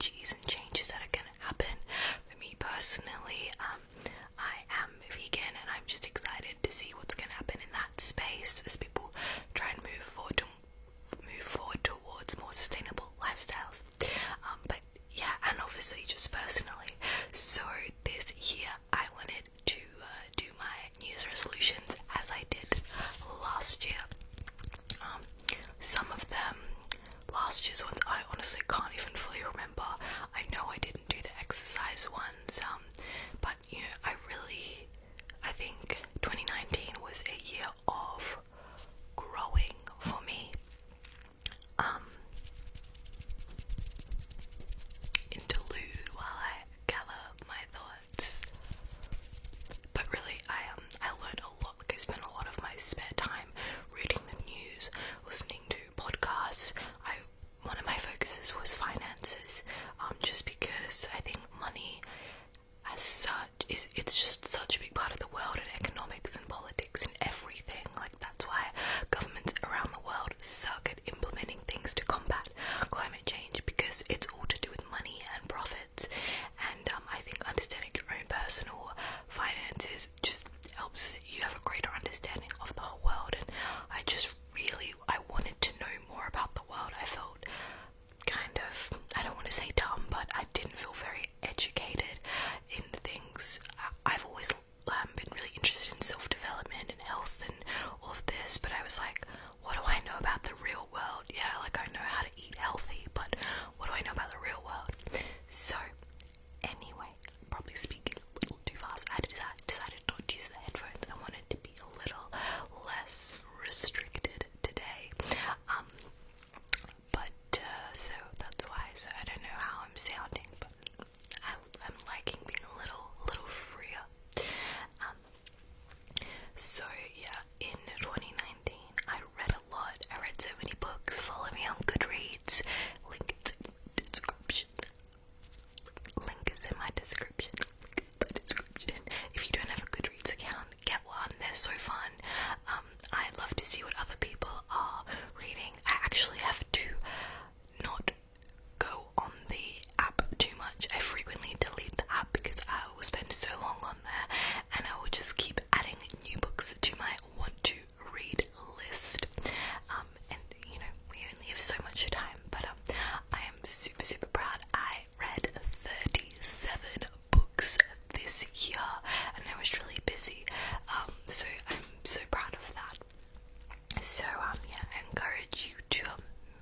technologies and changes that are going to happen. For me personally, I am vegan, and I'm just excited to see what's going to happen in that space as people try and move forward towards more sustainable lifestyles. But yeah, and obviously just personally, so this year I wanted to do my New Year's resolutions as I did last year. Some of them, last year's ones, I honestly can't even fully remember. I know I didn't do the exercise ones, but you know, I think 2019 was a year of growing for me. Interlude while I gather my thoughts. But really, I learned a lot. Like, I spent a lot of my spare time reading the news, listening to podcasts. One of my focuses was finances, just because I think money as such it's just such a big part of the world, and economics and politics and everything. Like, that's why governments around the world suck at implementing things to combat climate change, because it's all to do with money and profits. And I think understanding your own personal finances just helps you have a greater understanding of the whole world. And I wanted to know more about the world. I felt kind of, I don't want to say dumb, but I didn't feel very educated in things. I've always been really interested in self-development and health and all of this, but I was like, what do I know about the real world? Yeah, like, I know how to eat healthy, but what do I know about the real world? So anyway, probably speaking a little too fast, I decided not to use the headphones. I wanted to be a little less restricted today. So that's why. So I don't know how I'm sounding, but I'm liking being a little freer. So yeah, in 2019, I read a lot. I read so many books. Follow me on Goodreads. Link is in my description. If you don't have a Goodreads account, get one. They're so fun. I love to see what other people are reading. I actually have to not go on the app too much. I frequently delete the app because I will spend so long on there, and I will just keep adding new books to my want to read list. And you know, we only have so much time, but I am super proud. I read 37 books this year, and I was really busy. So I'm so proud of that. So yeah, I encourage you to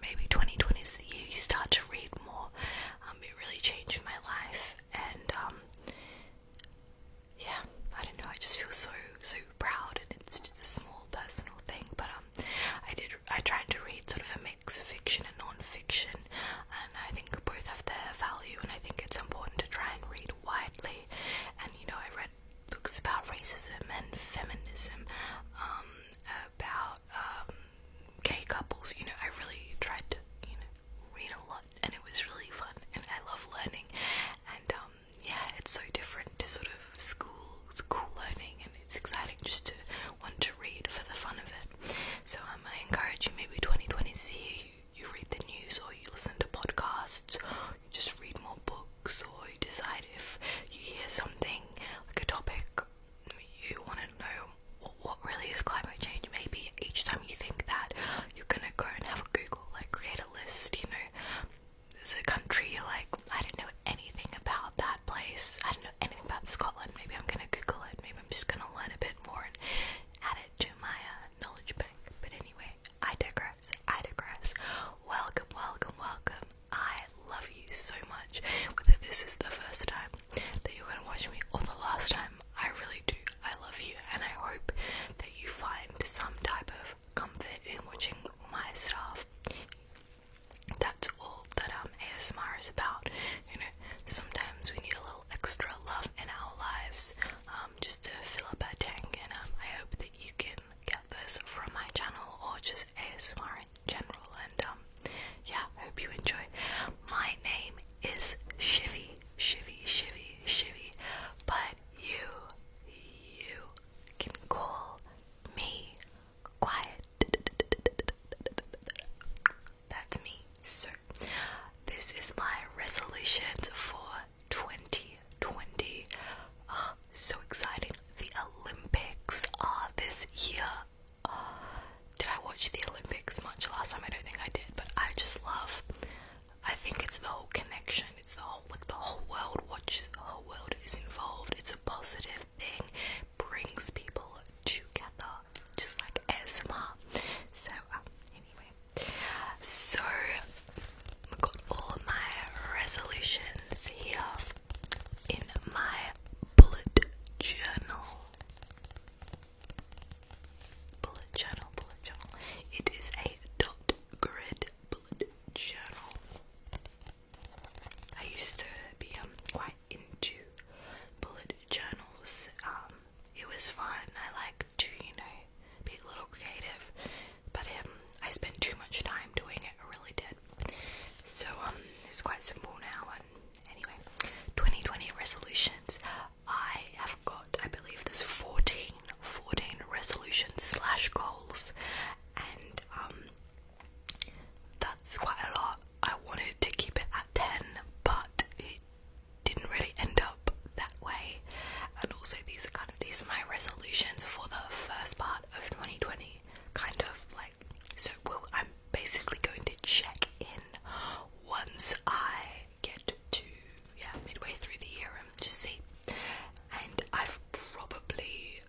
maybe 2020 is the year you start to read more. It really changed my life, and yeah, I don't know, I just feel so proud, and it's just a small personal thing. But I tried to read sort of a mix of fiction and non-fiction, and I think both have their value, and I think it's important to try and read widely. And you know, I read books about racism and feminism, about gay couples. You know, I really tried to, you know, read a lot, and it was really fun, and I love learning. And yeah, it's so different to sort of school learning, and it's exciting just to want to read for the fun of it. So I encourage you, maybe 2020 see you read the news, or you listen to podcasts, or you just read more books, or you decide if you hear something like a topic you want to know what really is climate change. Maybe each time you think that, you're gonna go and have a Google, like create a list. You know, there's a country you're like, I don't know anything about that place, I don't know anything about Scotland, maybe I'm gonna Google it, maybe I'm just gonna learn a bit more and add it to my knowledge bank. But anyway, I digress. Welcome. I love you so much. Whether this is the first time that you're gonna watch me or the last time, I really do. I love you, and I hope that you find some type of comfort in watching my stuff. That's all that ASMR is about. You know, sometimes we need a little extra love in our lives, just to fill up our tank, and I hope that you can get this from my channel, or just ASMR in general. And yeah, I hope you enjoy. My name is Shivy, but resolutions for 2020. Oh, so exciting. The Olympics are this year. Did I watch the Olympics much last time? I don't think I did, but I just love, I think it's the whole connection, it's the whole, like the whole world watches, the whole world is involved, it's a positive thing, brings people together, just like ASMR. So, anyway, so I've got all of my resolutions here in my bullet journal. Bullet journal. It is a dot grid bullet journal. I used to be quite into bullet journals. It was fun. I like to, be a little creative, but I spent too much time doing it. I really did. So it's quite simple now. And anyway, 2020 resolutions. I have got, I believe there's 14 resolutions slash goals, and that's quite a lot. I wanted to keep it at 10, but it didn't really end up that way. And also these are my resolutions for the first part of 2020, kind of like, so I'm basically going to check in once I get to midway through the year and just see. And I've probably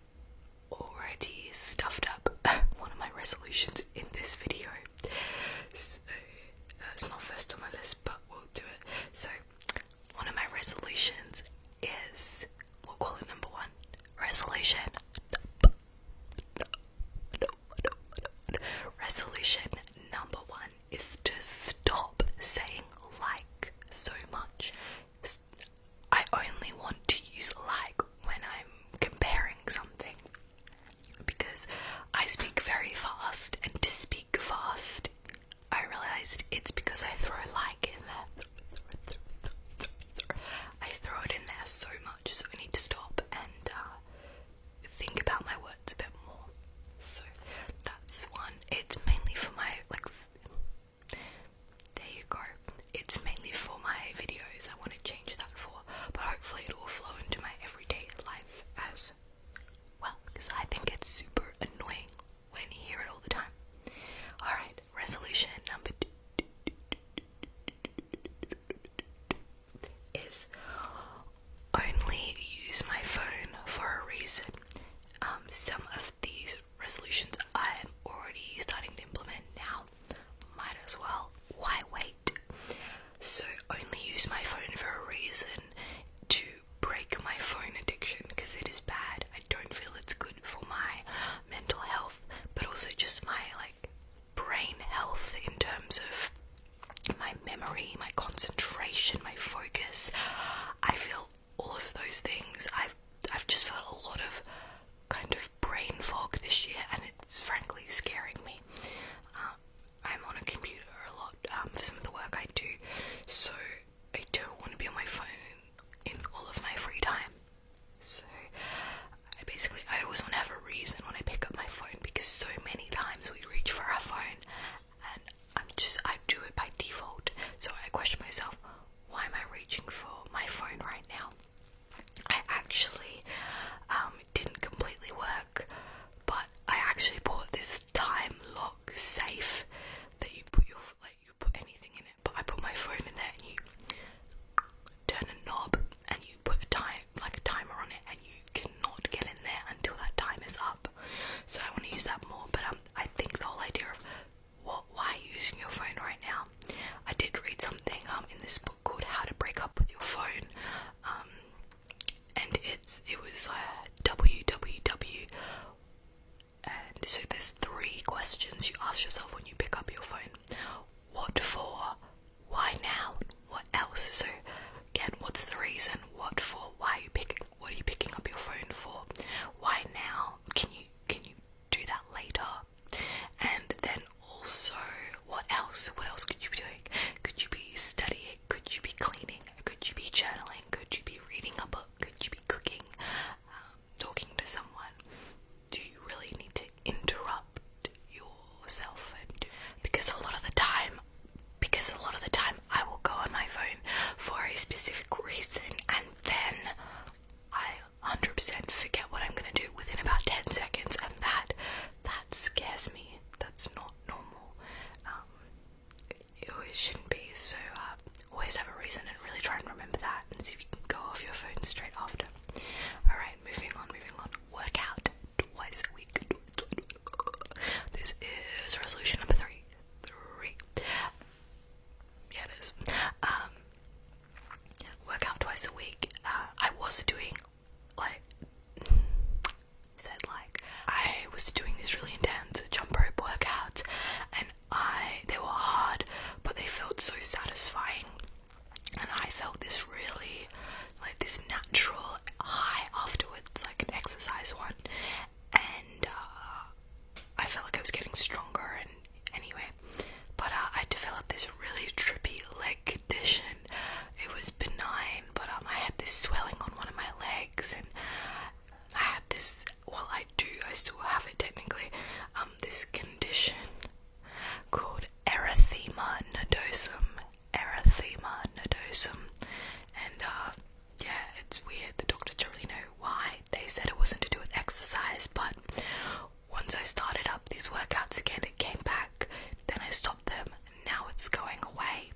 already stuffed up one of my resolutions in this video, so it's not first on my list, but we'll do it. So one of my resolutions is, we'll call it number 1 resolution. Resolution number 1 is to stop saying like so much. I only want to use like when I'm comparing something, because I speak very fast, and to speak fast, I realized it's because I throw like in there. I throw it in there so much, so I need to stop and think about my words a bit more. So that's one. It's mainly for my, there you go. It's mainly for my videos. I want to change that for, but hopefully it will flow into my everyday life as well, because I think it's super annoying when you hear it all the time. Alright, resolution number 2 is only use my phone for a reason. Some of these resolutions I'm already starting to implement now. Might as well. Why wait? So only use my phone for a reason, to break my phone addiction, because it is bad. I don't feel it's good for my mental health, but also just my brain health in terms of my memory, my concentration, my focus. I feel all of those things. I've just felt a lot of kind of brain fog this year, and specific reason, and then I 100% forget what I'm gonna do within about 10 seconds, and that scares me. That's not normal. It always shouldn't be. So always have a reason and really try and remember that, and see if you can go off your phone straight after. Alright, moving on. Workout twice a week. This is resolution number 3. Yeah, it is. Workout twice a week. I was doing I was doing these really intense jump rope workouts, and they were hard, but they felt so satisfying, and I felt this really this natural high afterwards, like an exercise one, and I felt like I was getting stronger. And anyway, but I developed this really trippy leg condition. It was benign, but I had this swelling on one of my legs, and I had this, I still have it technically, this condition called erythema nodosum, and yeah, it's weird. The doctors don't really know why. They said it wasn't to do with exercise, but once I started up these workouts again, it came back. Then I stopped them, and now it's going away,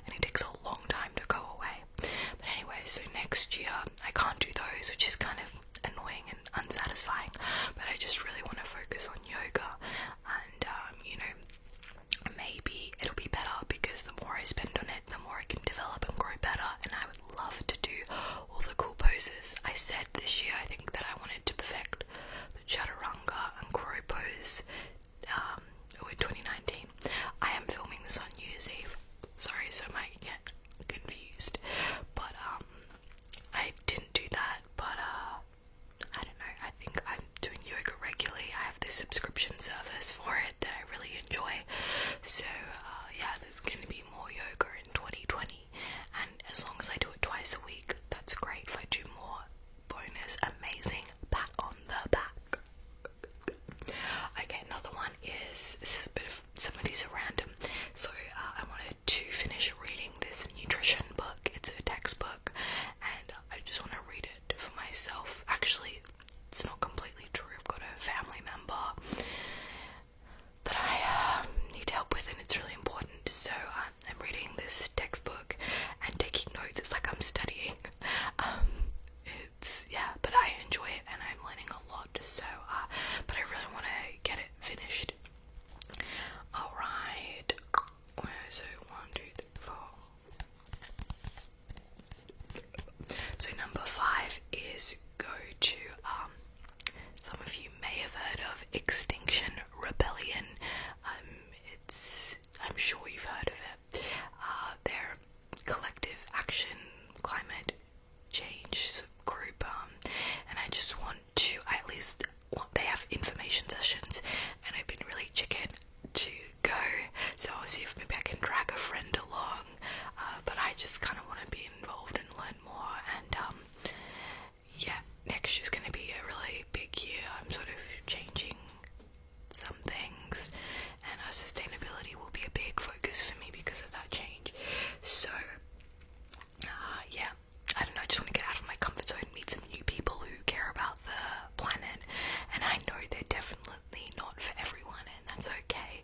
and it takes a long time to go away. But anyway, so next year I can't do those, which is kind of annoying and unsatisfying, but I just really want to focus on yoga, and maybe it'll be better, because the more I spend on it, the more I can develop and grow better, and I would love to do all the cool poses. I said this year, I think, that I wanted to perfect the chaturanga and crow pose in 2019. I am filming this on New Year's Eve, sorry, so I might get confused, but I didn't do that. But I don't know, I think I'm doing yoga regularly. I have this subscription service for it that I really enjoy, so yeah, there's going to be more yoga in 2020, and as long as I do it twice a week, that's great. If I do more, bonus, amazing, pat on the back. Okay, another one is a bit of, some of these are random, so I wanted to finish reading this nutrition book. It's a textbook, and I just want to read it for myself. Actually, it's not completely true. I've got a family member that I need help with, and it's really important, so I'm reading this textbook and taking notes. It's like I'm studying. But I enjoy it, and I'm learning a lot, so but I really want to get it finished. Alright, so 1, 2, 3, 4. So number 5 is go to some of you may have heard of Extinction Rebellion. I'm sure you've heard of it. They're collective action climate change group, and I just want to they have information sessions, and I've been really chicken to go, so I'll see if maybe I can drag a friend along, but I just kind of want to be involved and learn more. And yeah, next year's going to be a really big year. I'm sort of changing some things, and sustainability will be a big focus for me because of that change. So yeah, I don't know, I just want to get out of my comfort zone, meet some new people who care about the planet, and I know they're definitely not for everyone, and that's okay,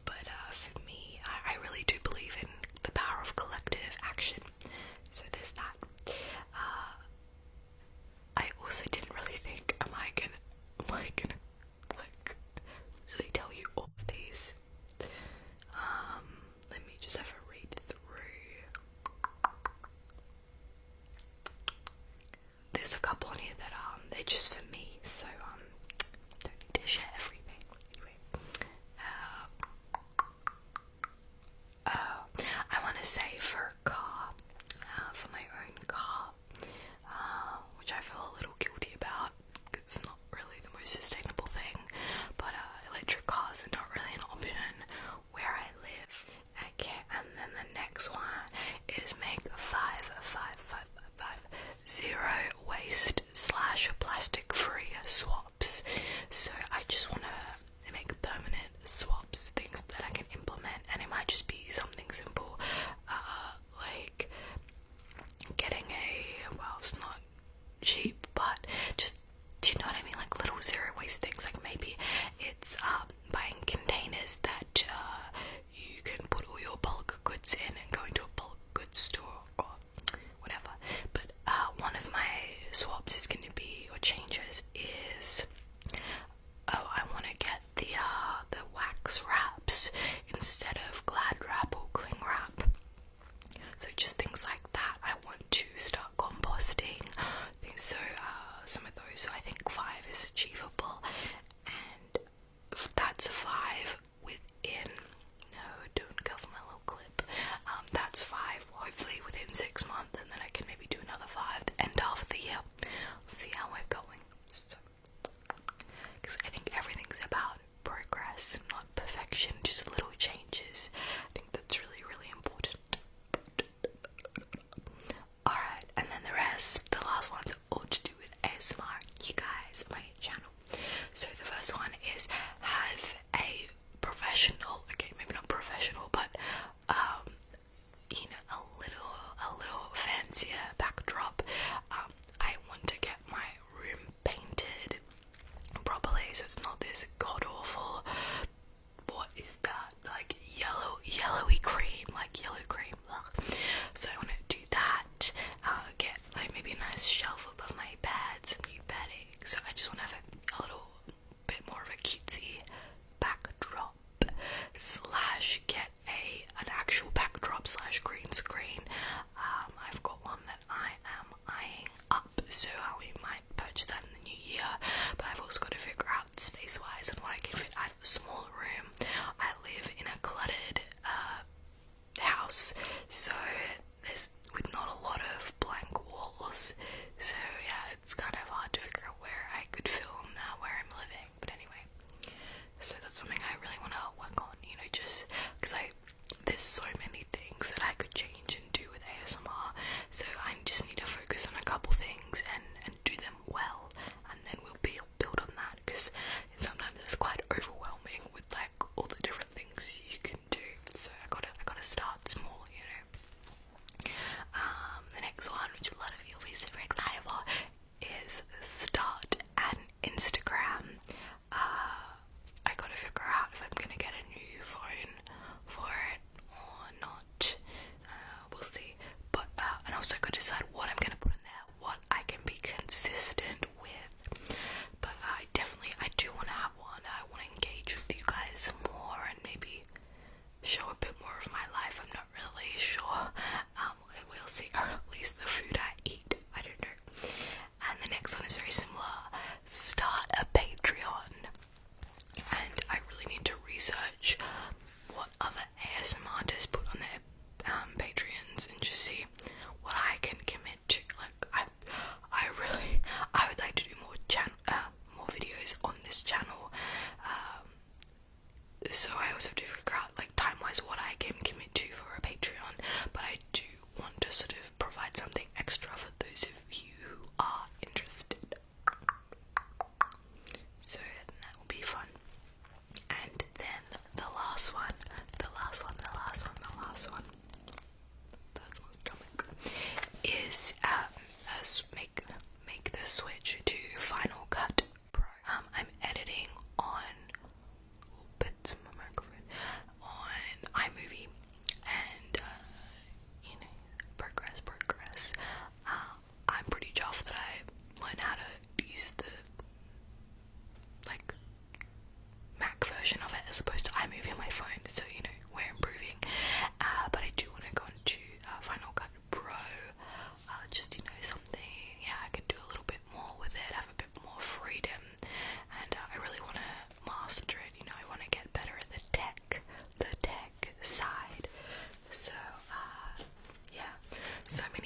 but for me, I really do believe in the power of collective action, so there's that. I also didn't really think, am I gonna like really tell you all of these? Let me just have a read through. There's a couple on here that they're just for me, so don't need to share everything. Anyway, I want to say for a car, for my own car, which I feel a little guilty about because it's not really the most sustainable thing, but electric cars are not really an option where I live. Okay, and then the next one is make 5 zero waste / plastic free cheap, but just, do you know what I mean, like little zero waste things. Like maybe it's buying containers that you can put all your bulk goods in and go into a bulk goods store or whatever. But one of my swaps is going to be, or changes, is I want to get the wax wraps instead of Glad wrap or cling wrap. So just things like that. I want to start composting. So some of those. So I think 5 is achievable, and that's 5 within. No, don't cover my little clip. That's 5. Hopefully within 6 months, and then I can maybe do another 5 the end of the year. See how we're going. So, because I think everything's about progress, not perfection, just little changes. I think that's really, really important. Alright, and then the rest, the last one's all to do with ASMR. You guys, my channel. So the first one is have a professional, okay, maybe not professional, but you know, a little fancier backdrop. I want to get my room painted properly, so it's not this god awful, what is that, like yellowy cream, like yellow cream. Ugh. So I want to do that, get like maybe a nice shelf above my bed, some new bedding. So I just want to have a little bit more of a cutesy backdrop, slash get an actual backdrop slash green screen. I've got one that I am eyeing up, so we might purchase that in the new year, but I've also got to figure out space wise and what I can fit. I have a small room. I live in a cluttered house, so there's with not a lot of blank walls, so yeah, it's kind of hard to figure out where I could film where I'm living. But anyway, so that's something I really want to work on, you know, just because there's so many things that I could change and do with ASMR, so I just need to focus on a couple things and do them well, and then we'll build on that, because sometimes it's quite overwhelming with like all the different things you can do. So I gotta start small, you know. The next one, which a lot of you will be super excited for, is start an Instagram. I gotta figure out if I'm gonna get a new phone for it or not. We'll see. But and also gotta decide what I'm gonna put in there, what I can be consistent with. But I do want to have one. I want to engage with you guys more and maybe show a bit more of my life. I'm not really sure. We'll see, or at least the food I eat. I don't know. And the next one is very similar. Start a Patreon. And I really need to research what other ASMR artists put on their Patreons and just see what I can commit to. Like I would like to do more videos on this channel. So I also have to figure out like time-wise what I can commit to for a Patreon, but I do want to sort of provide something extra for those of you who are interested. So that will be fun. And then the last one, that's what's coming, is make the switch to Final Cut Pro. I'm editing on iMovie, and you know, progress. I'm pretty chuffed that I learned how to use the like Mac version of it as opposed to iMovie on my phone, so you know, we're improving. But I do want to go into Final Cut Pro, just, you know, something, yeah, I can do a little bit more with it, have a bit more freedom, and I really want to master it, you know, I want to get better at the tech side. So yeah, so many